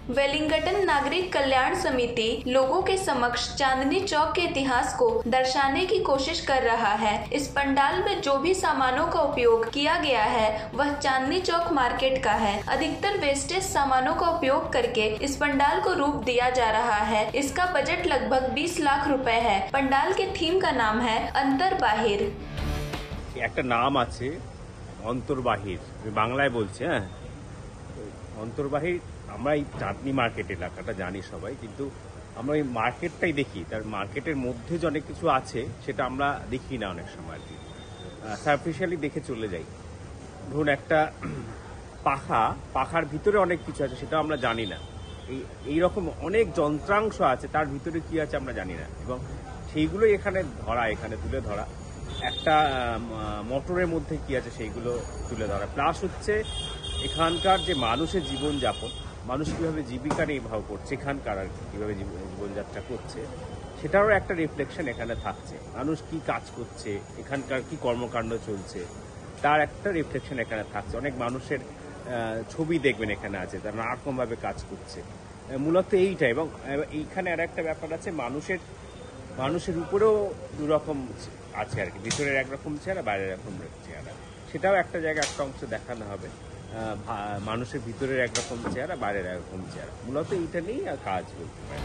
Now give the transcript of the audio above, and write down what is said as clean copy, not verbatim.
Wellington नागरिक कल्याण समिति लोगों के समक्ष चांदनी चौक के इतिहास को दर्शाने की कोशिश कर रहा है। इस पंडाल में जो भी सामानों का उपयोग किया गया है वह चांदनी चौक मार्केट का है। अधिकतर वेस्टेज सामानों का उपयोग करके इस पंडाल को रूप दिया जा रहा है। इसका बजट लगभग 20 लाख रुपए है। पंडाल के थीम का नाम है अंतर्बाहिर। একটা নাম আছে অন্তর্বাহির, বাংলায় বলছে। হ্যাঁ, অন্তর্বাহির আমরা এই চাঁদনি মার্কেট এলাকাটা জানি সবাই, কিন্তু আমরা এই মার্কেটটাই দেখি, তার মার্কেটের মধ্যে যে অনেক কিছু আছে সেটা আমরা দেখি না অনেক সময়, আর কি সারফিশিয়ালি দেখে চলে যাই। ধরুন একটা পাখার ভিতরে অনেক কিছু আছে সেটা আমরা জানি না। এইরকম অনেক যন্ত্রাংশ আছে, তার ভিতরে কি আছে আমরা জানি না, এবং সেইগুলোই এখানে তুলে ধরা। একটা মোটরের মধ্যে কি আছে সেইগুলো তুলে ধরা, প্লাস হচ্ছে এখানকার যে মানুষের জীবনযাপন, মানুষ কীভাবে জীবিকা নির্বাহ করছে, এখানকার আর কীভাবে জীবনযাত্রা করছে সেটারও একটা রিফ্লেকশন এখানে থাকছে। মানুষ কি কাজ করছে, এখানকার কি কর্মকাণ্ড চলছে তার একটা রিফ্লেকশন এখানে থাকছে। অনেক মানুষের ছবি দেখবেন এখানে আছে, তারা নানারকমভাবে কাজ করছে, মূলত এইটা। এবং এইখানে আর একটা ব্যাপার আছে, মানুষের উপরেও দুরকম আছে আর কি, ভিতরের একরকম চেহারা, বাইরের একরকম চেহারা। সেটাও একটা জায়গায় একটা অংশ দেখানো হবে, মানুষের ভিতরের একরকম চেহারা, বাইরের একরকম চেহারা। মূলত এইটা নিয়েই কাজ করতে পারে।